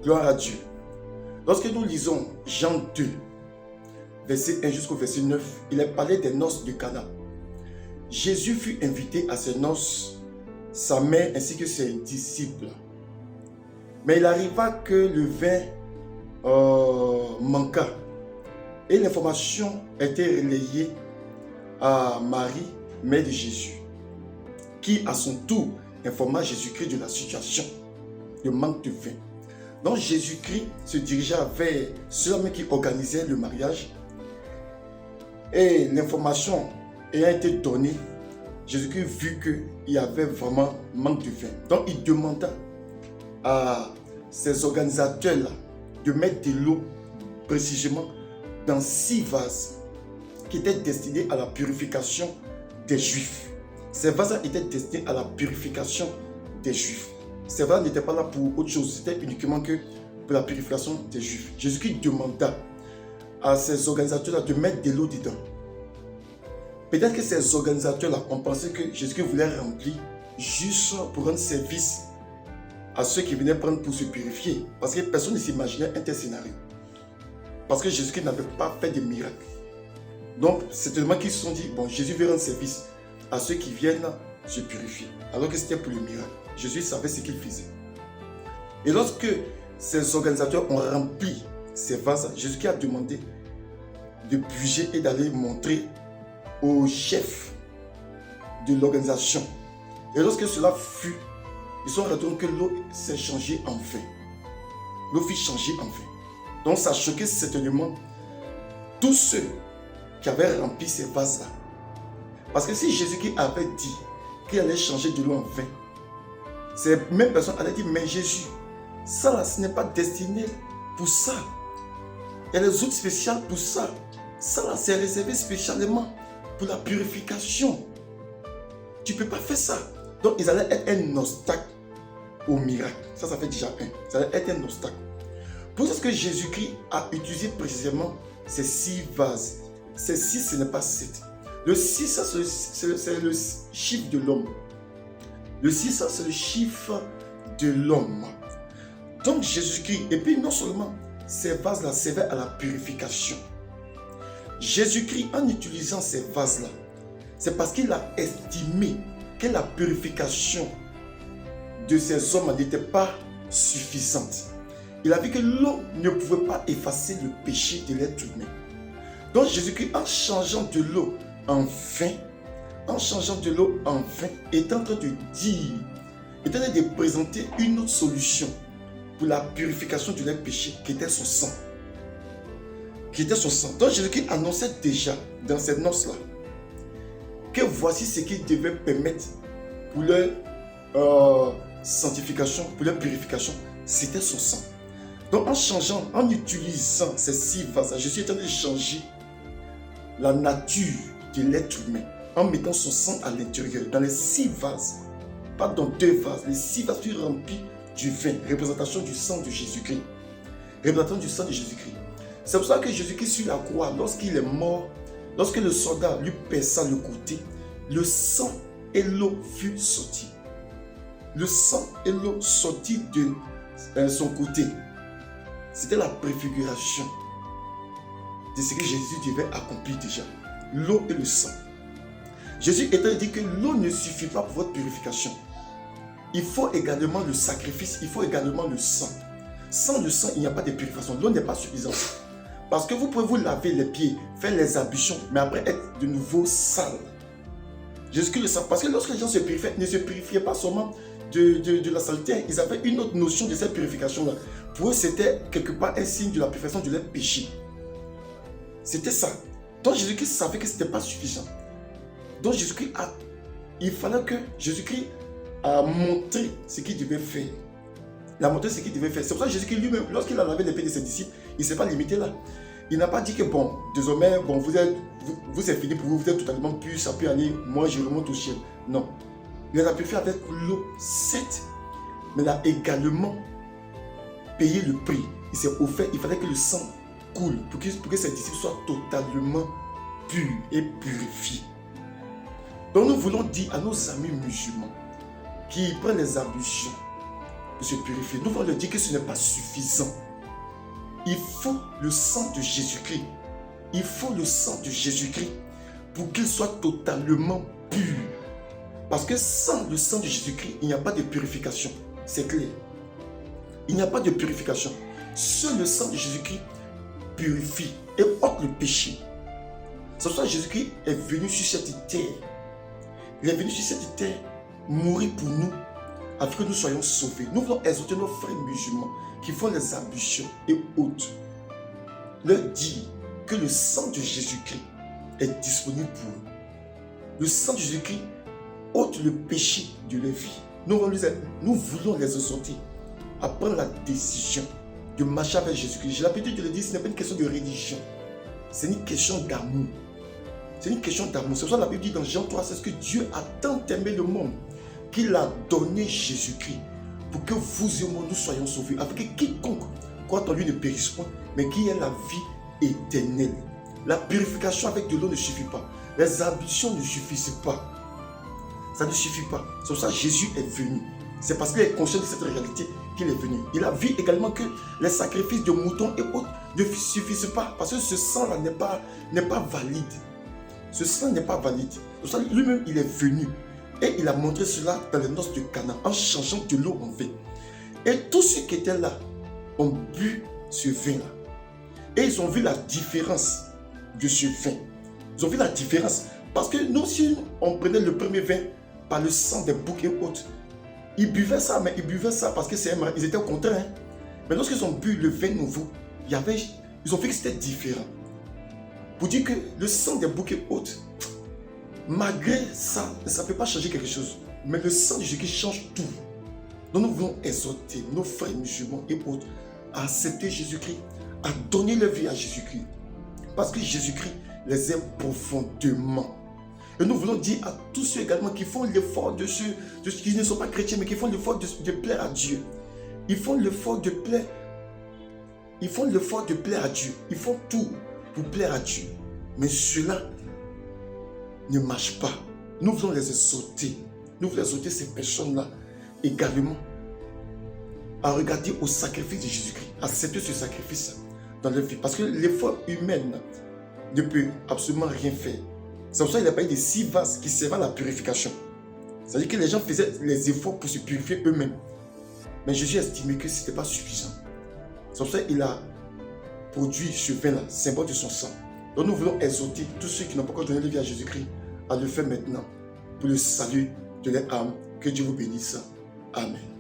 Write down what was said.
Gloire à Dieu. Lorsque nous lisons Jean 2, verset 1 jusqu'au verset 9, il est parlé des noces de Cana. Jésus fut invité à ces noces, sa mère ainsi que ses disciples. Mais il arriva que le vin manqua et l'information était relayée à Marie, mère de Jésus, qui à son tour informa Jésus-Christ de la situation de manque de vin. Donc Jésus-Christ se dirigea vers ceux qui organisaient le mariage et l'information ayant été donnée, Jésus-Christ vit qu'il y avait vraiment manque de vin. Donc il demanda à ces organisateurs-là de mettre de l'eau précisément dans 6 vases qui étaient destinés à la purification des Juifs. Ces vases étaient destinés à la purification des Juifs. Ces vases n'étaient pas là pour autre chose, c'était uniquement que pour la purification des Juifs. Jésus-Christ demanda à ces organisateurs-là de mettre de l'eau dedans. Peut-être que ces organisateurs-là ont pensé que Jésus-Christ voulait remplir juste pour rendre service à ceux qui venaient prendre pour se purifier. Parce que personne ne s'imaginait un tel scénario. Parce que Jésus-Christ n'avait pas fait de miracle. Donc, c'est tellement qu'ils se sont dit, bon, Jésus veut rendre service à ceux qui viennent se purifier. Alors que c'était pour le miracle. Jésus savait ce qu'il faisait. Et lorsque ces organisateurs ont rempli ces vases, Jésus-Christ a demandé de bouger et d'aller montrer au chef de l'organisation. Et lorsque cela fut, ils sont retournés que l'eau s'est changée en vin. L'eau fut changée en vin. Donc ça choquait certainement tous ceux qui avaient rempli ces vases-là. Parce que si Jésus-Christ avait dit qu'il allait changer de l'eau en vin, ces mêmes personnes allaient dire, mais Jésus, ça là, ce n'est pas destiné pour ça. Il y a les outils spéciaux pour ça. Ça là, c'est réservé spécialement pour la purification. Tu ne peux pas faire ça. Donc, ils allaient être un obstacle au miracle. Ça fait déjà un. Ça allait être un obstacle. Pour ce que Jésus-Christ a utilisé précisément ces 6 vases. Ces 6, ce n'est pas 7. Le 6, ça, c'est le chiffre de l'homme. Le 6, ça, c'est le chiffre de l'homme. Donc, Jésus-Christ, et puis non seulement ces vases-là servaient à la purification. Jésus-Christ, en utilisant ces vases-là, c'est parce qu'il a estimé que la purification de ces hommes n'était pas suffisante. Il a vu que l'eau ne pouvait pas effacer le péché de l'être humain. Donc Jésus-Christ, en changeant de l'eau en vin, est en train de dire, est en train de présenter une autre solution pour la purification de leur péché, qui était son sang. Donc Jésus-Christ annonçait déjà dans ces noces-là que voici ce qu'il devait permettre pour leur sanctification, pour leur purification, c'était son sang. Donc en utilisant ces 6 vases, Jésus est en train de changer la nature de l'être humain en mettant son sang à l'intérieur, dans les 6 vases, pas dans 2 vases. Les 6 vases furent remplis du vin, représentation du sang de Jésus-Christ. Représentation du sang de Jésus-Christ. C'est pour ça que Jésus-Christ sur la croix, lorsqu'il est mort, lorsque le soldat lui perça le côté, le sang et l'eau furent sortis. Le sang et l'eau sortis de son côté. C'était la préfiguration de ce que Jésus devait accomplir déjà. L'eau et le sang. Jésus était dit que l'eau ne suffit pas pour votre purification. Il faut également le sacrifice, il faut également le sang. Sans le sang, il n'y a pas de purification. L'eau n'est pas suffisante. Parce que vous pouvez vous laver les pieds, faire les ablutions, mais après être de nouveau sale. Jésus-Christ le sang. Parce que lorsque les gens se purifiaient, ne se purifiaient pas seulement de la saleté, ils avaient une autre notion de cette purification-là. Pour eux, c'était quelque part un signe de la purification de leur péché. C'était ça. Donc Jésus-Christ savait que ce n'était pas suffisant. Donc il fallait que Jésus-Christ a montré ce qu'il devait faire. Il a montré ce qu'il devait faire. C'est pour ça que Jésus-Christ lui-même, lorsqu'il a lavé les pieds de ses disciples, il ne s'est pas limité là. Il n'a pas dit que bon, désormais, bon, vous êtes fini pour vous, vous êtes totalement pur, ça peut aller, moi je remonte au ciel. Non. Il a pu faire avec l'eau, certes, mais il a également payé le prix. Il s'est offert, il fallait que le sang coule pour que ses disciples soient totalement purs et purifiés. Donc nous voulons dire à nos amis musulmans qui prennent les ablutions, de se purifier. Nous voulons leur dire que ce n'est pas suffisant. Il faut le sang de Jésus-Christ. Il faut le sang de Jésus-Christ pour qu'il soit totalement pur. Parce que sans le sang de Jésus-Christ, il n'y a pas de purification. C'est clair. Il n'y a pas de purification. Seul le sang de Jésus-Christ purifie et ôte le péché. C'est pour ça que Jésus-Christ est venu sur cette terre. Il est venu sur cette terre mourir pour nous, afin que nous soyons sauvés. Nous voulons exhorter nos frères musulmans qui font les ablutions et autres, leur dire que le sang de Jésus-Christ est disponible pour eux. Le sang de Jésus-Christ ôte le péché de leur vie. Nous voulons les exhorter à prendre la décision de marcher avec Jésus-Christ. J'ai l'habitude de le dire, ce n'est pas une question de religion. C'est une question d'amour. C'est une question d'amour. C'est pour ça que la Bible dit dans Jean 3, c'est ce que Dieu a tant aimé le monde qu'il a donné Jésus-Christ pour que vous et moi nous soyons sauvés. Afin que quiconque croit en lui ne périsse point, mais qui ait la vie éternelle. La purification avec de l'eau ne suffit pas. Les ablutions ne suffisent pas. Ça ne suffit pas. C'est pour ça que Jésus est venu. C'est parce qu'il est conscient de cette réalité qu'il est venu. Il a vu également que les sacrifices de moutons et autres ne suffisent pas. Parce que ce sang-là n'est pas valide. Ce sang n'est pas valide. C'est pour ça que lui-même, il est venu. Et il a montré cela dans les noces de Cana, en changeant de l'eau en vin. Et tous ceux qui étaient là ont bu ce vin-là. Et ils ont vu la différence de ce vin. Ils ont vu la différence. Parce que nous, si on prenait le premier vin par le sang des boucs et autres, ils buvaient ça, mais ils buvaient ça parce que ils étaient contents. Hein? Mais lorsqu'ils ont bu le vin nouveau, ils ont vu que c'était différent. Pour dire que le sang des boucs et autres, malgré ça, ça ne peut pas changer quelque chose. Mais le sang de Jésus change tout. Donc nous voulons exhorter nos frères musulmans et autres à accepter Jésus-Christ, à donner leur vie à Jésus-Christ. Parce que Jésus-Christ les aime profondément. Et nous voulons dire à tous ceux également qui font l'effort qui ne sont pas chrétiens, mais qui font l'effort de plaire à Dieu. Ils font l'effort de plaire. Ils font l'effort de plaire à Dieu. Ils font tout pour plaire à Dieu. Mais cela ne marche pas. Nous voulons les exhorter. Nous voulons exhorter ces personnes-là également à regarder au sacrifice de Jésus-Christ, à accepter ce sacrifice dans leur vie. Parce que l'effort humain ne peut absolument rien faire. C'est pour ça qu'il a parlé des 6 vases qui servent à la purification. C'est-à-dire que les gens faisaient les efforts pour se purifier eux-mêmes. Mais Jésus a estimé que ce n'était pas suffisant. C'est pour ça qu'il a produit ce vin-là, symbole de son sang. Donc nous voulons exhorter tous ceux qui n'ont pas encore donné leur vie à Jésus-Christ à le faire maintenant pour le salut de leur âme. Que Dieu vous bénisse. Amen.